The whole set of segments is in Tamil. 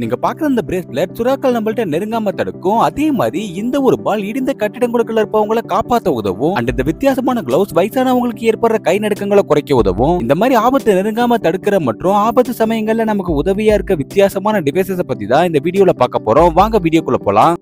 நீங்க பாக்குற இந்த பிரேஸ்லெட் சுறாக்கள் நம்மள்ட்ட நெருங்காம தடுக்கும். அதே மாதிரி இந்த ஒரு பால் இடிந்த கட்டிடங்களுக்குள்ள இருப்பவங்களை காப்பாத்த உதவும். அண்ட் இந்த வித்தியாசமான கிளவுஸ் வயசானவங்களுக்கு ஏற்படுற கை நடுக்கங்களை குறைக்க உதவும். இந்த மாதிரி ஆபத்து நெருங்காம தடுக்கிற மற்றும் ஆபத்து சமயங்கள்ல நமக்கு உதவியா இருக்க வித்தியாசமான டிவைசஸ் பத்தி தான் இந்த வீடியோல பார்க்க போறோம். வாங்க வீடியோக்குள்ள போலாம்.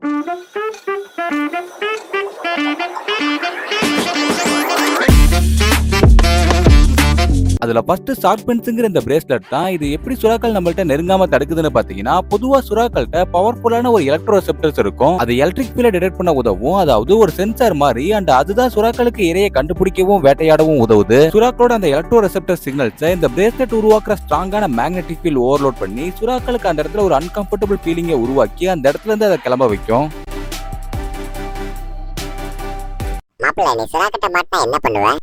அதுல ஃபர்ஸ்ட் ஷார்பென்ஸ்ங்கிற இந்த பிரேஸ்லெட் தான். இது எப்படி சுறாக்கள் நம்மள்ட்ட நெருங்காம தடுக்குதுன்னு பாத்தீங்கன்னா, பொதுவா சுறாக்கள்கிட்ட பவர்ஃபுல்லான ஒரு எலக்ட்ரோ ரிசெப்டர்ஸ் இருக்கும். அது எலக்ட்ரிக் ஃபீல்ட டிடெக்ட் பண்ண உதவும். அதாவது ஒரு சென்சார் மாதிரி. அண்ட் அதுதான் சுறாக்களுக்கு இரையை கண்டுபிடிக்கவும் வேட்டையாடவும் உதவுது. சுறாக்களோட அந்த எலக்ட்ரோ ரிசெப்டர் சிக்னல்ஸ் இந்த பிரேஸ்லெட் உருவாக்குற ஸ்ட்ராங்கான மேக்னெட்டிக் ஃபீல்ட் ஓவர்லோட் பண்ணி சுறாக்களுக்கு அந்த இடத்துல ஒரு அன்கம்ஃபர்டபிள் ஃபீலிங்கை உருவாக்கி அந்த இடத்துல இருந்து அதை கிளம்ப வைக்கும். மாப்பிள்ளை, நீ சுறாக்கிட்ட மாட்டினா என்ன பண்ணுவ?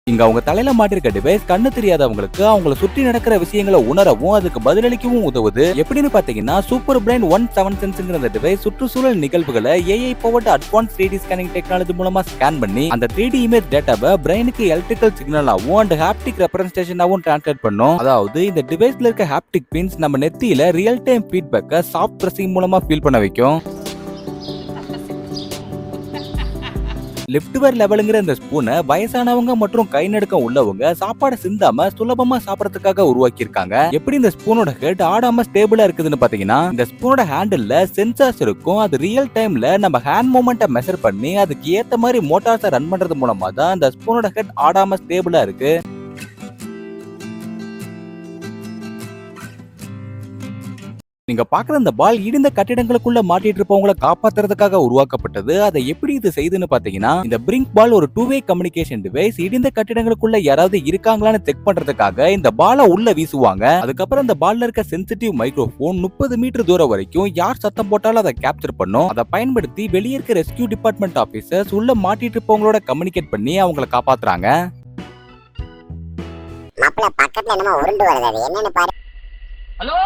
இங்க அவங்க தலையில மாட்டிருக்க டிவைஸ் கண்ணு தெரியாதவங்களுக்கு அவங்கள சுற்றி நடக்கிற விஷயங்களை உணரவும் அதுக்கு பதிலளிக்கவும் உதவுது. எப்படின்னு பாத்தீங்கன்னா, சூப்பர் பிரைன் 1 சென்ஸ்ங்கிற இந்த டிவைஸ் சுற்றுச்சூழல் நிகழ்வுகளை AI powered advance 3D scanning technology மூலமா ஸ்கேன் பண்ணி அந்த 3D இமேஜ் டேட்டாவை பிரைனுக்கு எலக்ட்ரிக்கல் சிக்னலாவும் அண்ட் ஹாப்டிக் ரெப்ரசன்டேஷனாவும் டிரான்ஸ்லேட் பண்ணும். அதாவது இந்த டிவைஸ்ல இருக்க ஹாப்டிக் பின்ஸ் நம்ம நெத்தியில ரியல் டைம் ஃபீட்பேக்கை சாஃப்ட் பிரஸிங் மூலமா ஃபீல் பண்ண வைக்கும். லிப்ட்வேர் லெவலுங்கிற இந்த ஸ்பூனை வயசானவங்க மற்றும் கை நடுக்கம் உள்ளவங்க சாப்பாடு சிந்தாம சுலபமா சாப்பிடறதுக்காக உருவாக்கி இருக்காங்க. எப்படி இந்த ஸ்பூனோட ஹெட் ஆடாம ஸ்டேபிளா இருக்குதுன்னு பாத்தீங்கன்னா, இந்த ஸ்பூனோட ஹேண்டில்ல சென்சார்ஸ் இருக்கும். அது ரியல் டைம்ல நம்ம ஹேண்ட் மூமெண்ட்டை மெஷர் பண்ணி அதுக்கு ஏத்த மாதிரி மோட்டார்ஸை ரன் பண்றது மூலமா தான் இந்த ஸ்பூனோட ஹெட் ஆடாம ஸ்டேபிளா இருக்கு. நீங்க பாக்குற இந்த பால் இடிந்த கட்டிடங்களுக்குள்ள மாட்டிட்டு இருப்பவங்களை காப்பாத்துறதுக்காக உருவாக்கப்பட்டது. அதை எப்படி இது செய்யுதுன்னு பாத்தீங்கன்னா, இந்த பிரிங்க் பால் ஒரு 2-வே கம்யூனிகேஷன் டிவைஸ். இடிந்த கட்டிடங்களுக்குள்ள யாராவது இருக்காங்களான்னு செக் பண்றதுக்காக இந்த பாலை உள்ள வீசுவாங்க. அதுக்கப்புறம் இந்த பால்ல இருக்க சென்சிட்டிவ் மைக்ரோஃபோன் 30 மீட்டர் தூரம் வரைக்கும் யார் சத்தம் போட்டாலும் அதை கேப்சர் பண்ணும். அதை பயன்படுத்தி வெளியே இருக்க ரெஸ்கியூ டிபார்ட்மெண்ட் ஆபீசர்ஸ் உள்ள மாட்டிட்டு இருப்பவங்களோட கம்யூனிகேட் பண்ணி அவங்களை காப்பாத்துறாங்க. மாப்பிள்ளை, பக்கத்துல என்னமோ உருண்டு வருது, அது என்னன்னு பாரு. ஹலோ,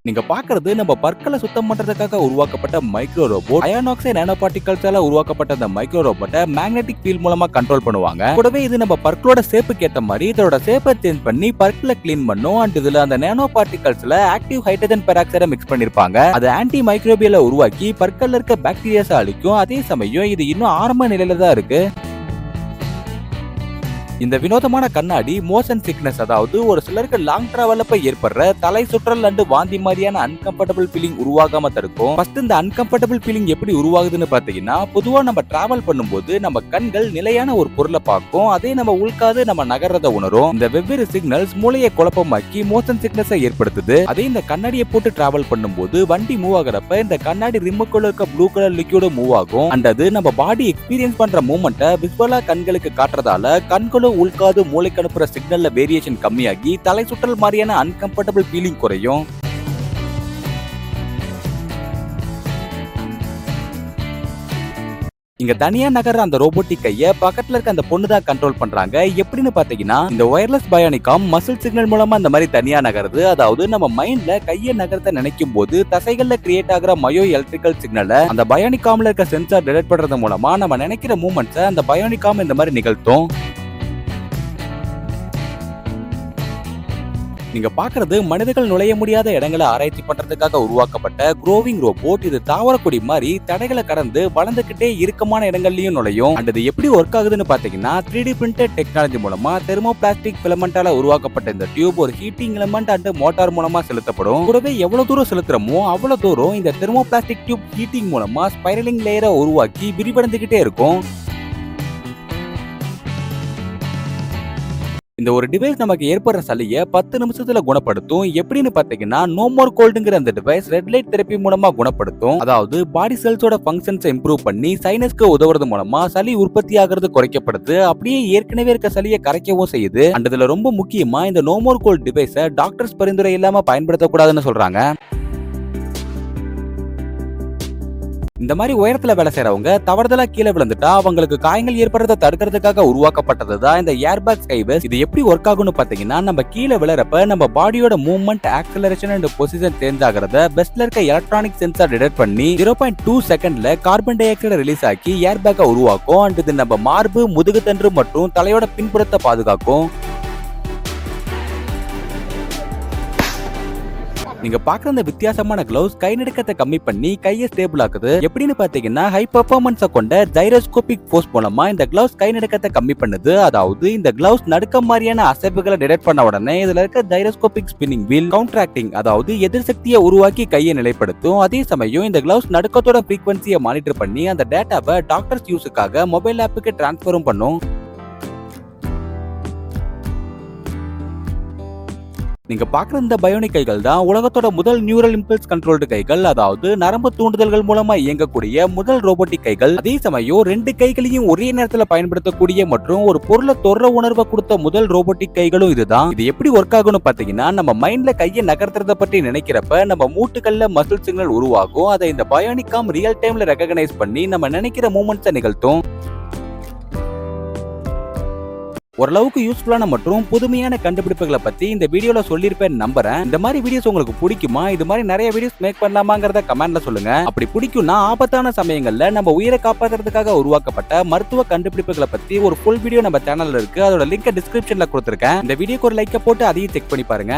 நீங்க பாக்குறது நம்ம பற்களை சுத்தம் பண்றதுக்காக உருவாக்கப்பட்ட மைக்ரோ ரோபோட். அயானாக்சைடு நானோ பார்ட்டிகல்ஸால உருவாக்கப்பட்ட இந்த மைக்ரோ ரோபோட்டை மேக்னெட்டிக் ஃபீல்ட் மூலமா கண்ட்ரோல் பண்ணுவாங்க. கூடவே இது நம்ம பற்களோட ஷேப்புக்கு ஏத்த மாதிரி இதோட ஷேப்பை சேஞ்ச் பண்ணி பற்களை கிளீன் பண்ணும். அண்ட் இதுல அந்த நானோ பார்ட்டிகல்ஸ்ல ஆக்டிவ் ஹைட்ரஜன் பெராக்சைடை மிக்ஸ் பண்ணிருப்பாங்க. அது ஆன்டி மைக்ரோபியலை உருவாக்கி பற்கள்ல இருக்க பாக்டீரியாஸை அழிக்கும். அதே சமயம் இது இன்னும் ஆரம்ப நிலையில தான் இருக்கு. இந்த வினோதமான கண்ணாடி மோஷன் சிக்னஸ், அதாவது ஒரு சிலருக்கு லாங் டிராவலப்ப ஏற்படுற தலை சுற்றல் அண்டு வாந்தி மாதிரியான அன்கம்ஃபர்டபிள் ஃபீலிங் உருவாகாம தடுக்கும். ஃபர்ஸ்ட் இந்த அன்கம்ஃபர்டபிள் ஃபீலிங் எப்படி உருவாகுதுன்னு பாத்தீங்கன்னா, பொதுவா நம்ம டிராவல் பண்ணும்போது நம்ம கண்கள் நிலையான ஒரு பொருளை பார்க்கும். அதே நம்ம உள்காது நம்ம நகர்றத உணரும். இந்த வெவ்வேறு சிக்னல்ஸ் மூளையை குழப்பமாக்கி மோஷன் சிக்னஸை ஏற்படுத்துது. அதே இந்த கண்ணாடியை போட்டு டிராவல் பண்ணும்போது வண்டி மூவ் ஆகிறப்ப இந்த கண்ணாடி ரிமுக்குள்ள இருக்க ப்ளூ கலர் லிக்யூடு மூவ் ஆகும். அண்ட் அது நம்ம பாடி எக்ஸ்பீரியன்ஸ் பண்ற மூமெண்ட்டை விசுவலா கண்களுக்கு காட்டுறதால கண்களும் உள்காது மூளைக்கு அனுப்புற சிக்னல்ல வேரியேஷன் கம்மியாகி தலை சுற்றல் மாதிரியான அன்கம்ஃபர்டபிள் ஃபீலிங் குறையும். இங்க தனியா நகர்ற அந்த ரோபோட்டிக் கைய பக்கத்துல இருக்க அந்த பொண்ணு தான் கண்ட்ரோல் பண்றாங்க. எப்படின்னு பாத்தீங்கன்னா, இந்த வயர்லெஸ் பயானிகாம் மசில் சிக்னல் மூலமா அந்த மாதிரி தனியா நகருது. அதாவது நம்ம மைண்ட்ல கைய நகர்த்த நினைக்கும் போது தசைகள்ல கிரியேட் ஆகிற மயோ எலக்ட்ரிக்கல் சிக்னலை அந்த பயானிகாம்ல இருக்க சென்சார் டிடெக்ட் பண்றது மூலமா நம்ம நினைக்கிற மூமெண்ட்ஸை அந்த பயானிகாம் இந்த மாதிரி நிகழ்த்தும். நீங்க பாக்குறது மனிதர்கள் நுழைய முடியாத இடங்களை ஆராய்ச்சி பண்றதுக்காக உருவாக்கப்பட்ட குரோவிங் ரோபோட். இது தாவரக்குடி மாதிரி தடைகளை கடந்து வளர்ந்துகிட்டே இறுக்கமான இடங்கள்லயும் நுழையும். அண்ட் இது எப்படி ஒர்க் ஆகுதுன்னு பாத்தீங்கன்னா, 3D பிரிண்டட் டெக்னாலஜி மூலமா தெர்மோபிளாஸ்டிக் பிலமெண்டால உருவாக்கப்பட்ட இந்த டியூப் ஒரு ஹீட்டிங் எலமெண்ட் அண்ட் மோட்டார் மூலமா செலுத்தப்படும். கூடவே எவ்வளவு தூரம் செலுத்துறமோ அவ்வளவு தூரம் இந்த தெர்மோபிளாஸ்டிக் டியூப் ஹீட்டிங் மூலமா ஸ்பைரலிங் லேயரை உருவாக்கி விரிவடைந்துகிட்டே இருக்கும். இந்த ஒரு டிவைஸ் நமக்கு ஏற்படுற சளியை 10 நிமிஷத்துல குணப்படுத்தும். எப்படின்னு பாத்தீங்கன்னா, நோ மோர் கோல்டுங்கிற அந்த டிவைஸ் ரெட் லைட் தெரப்பி மூலமா குணப்படுத்தும். அதாவது பாடி செல்ஸோட ஃபங்க்ஷன்ஸை இம்ப்ரூவ் பண்ணி சைனஸ்க்கு உதவுறது மூலமா சளி உற்பத்தி ஆகிறது குறைக்கப்படுது. அப்படியே ஏற்கனவே இருக்க சளியை கரைக்கவும் செய்யுது. அண்ட் இதுல ரொம்ப முக்கியமா இந்த நோ மோர் கோல்ட் டிவைஸை டாக்டர்ஸ் பரிந்துரை இல்லாம பயன்படுத்தக்கூடாதுன்னு சொல்றாங்க. இந்த மாதிரி உயரத்துல வேலை செய்யறவங்க தவறுதலா கீழே விழுந்துட்டா அவங்களுக்கு காயங்கள் ஏற்படுறத தடுக்கிறதுக்காக உருவாக்கப்பட்டதுதான் இந்த ஏர்பேக் ஸ்கைவெஸ்ட். இது எப்படி ஒர்க் ஆகும்னு பாத்தீங்கன்னா, நம்ம கீழே விழறப்ப நம்ம பாடியோட movement, acceleration and position change ஆகிறத பெஸ்ட்ல இருக்க எலக்ட்ரானிக் சென்சார் டிடெக்ட் பண்ணி 0.2 செகண்ட்ல கார்பன் டை ஆக்சைடை ரிலீஸ் ஆக்கி ஏர்பேக்கை உருவாக்கும். அண்ட் இது நம்ம மார்பு, முதுகுத்தண்டு மற்றும் தலையோட பின்புறத்தை பாதுகாக்கும். நீங்க பாக்குற இந்த வித்தியாசமான கிளவுஸ் கை நடுக்கத்தை கம்மி பண்ணி கையை ஸ்டேபிள் ஆக்குது. எப்படின்னு பாத்தீங்கன்னா, ஹை பெர்ஃபார்மன்ஸை கொண்ட ஜைரோஸ்கோபிக் ஃபோர்ஸ் மூலமா இந்த கிளவுஸ் கை நடுக்கத்தை கம்மி பண்ணுது. அதாவது இந்த கிளவுஸ் நடுக்கம் மாதிரியான அசைவுகளை டிடெக்ட் பண்ண உடனே இதுல இருக்க ஜைரோஸ்கோபிக் ஸ்பின்னிங் வீல் கவுண்டராக்டிங், அதாவது எதிர் சக்தியை உருவாக்கி கையை நிலைப்படுத்தும். அதே சமயம் இந்த கிளவுஸ் நடுக்கத்தோட ஃப்ரீக்வன்சியை மானிட்டர் பண்ணி அந்த டேட்டாவை டாக்டர்ஸ் யூஸுக்காக மொபைல் ஆப்புக்கு டிரான்ஸ்ஃபரும் பண்ணும். நீங்க பாக்குற இந்த பயோனிக் கைகள் தான் உலகத்தோட முதல் நியூரல் இம்பல்ஸ் கண்ட்ரோல்டு கைகள். அதாவது நரம்பு தூண்டுதல்கள் மூலமா இயங்கக்கூடிய முதல் ரோபோட்டிக் கைகள். அதே சமயம் 2 கைகளையும் ஒரே நேரத்துல பயன்படுத்தக்கூடிய மற்றும் ஒரு பொருளை தொடுற உணர்வை கொடுத்த முதல் ரோபோட்டிக் கைகளும் இதுதான். இது எப்படி ஒர்க் ஆகும்னு பாத்தீங்கன்னா, நம்ம மைண்ட்ல கையை நகர்த்துறத பற்றி நினைக்கிறப்ப நம்ம மூட்டுகள்ல மசில் சிக்னல் உருவாகும். அதை இந்த பயோனிக் ஆர்ம் ரியல் டைம்ல ரெகக்னைஸ் பண்ணி நம்ம நினைக்கிற மூவ்மெண்ட்ஸை நிகழ்த்தும். ஓரளவுக்கு யூஸ்ஃபுல்லான மற்றும் புதுமையான கண்டுபிடிப்புகளை பத்தி இந்த வீடியோல சொல்லியிருப்பேன் நம்புறேன். இந்த மாதிரி வீடியோஸ் உங்களுக்கு பிடிக்குமா? இது மாதிரி நிறைய வீடியோஸ் மேக் பண்ணலாமாங்கிறத கமெண்ட்ல சொல்லுங்க. அப்படி பிடிக்கும்னா ஆபத்தான சமயங்கள்ல நம்ம உயிரை காப்பாற்றுறதுக்காக உருவாக்கப்பட்ட மருத்துவ கண்டுபிடிப்புகளை பத்தி ஒரு ஃபுல் வீடியோ நம்ம சேனல்ல இருக்கு. அதோட லிங்க் டிஸ்கிரிப்ஷன்ல கொடுத்திருக்கேன். இந்த வீடியோக்கு ஒரு லைக்கை போட்டு அதையும் செக் பண்ணி பாருங்க.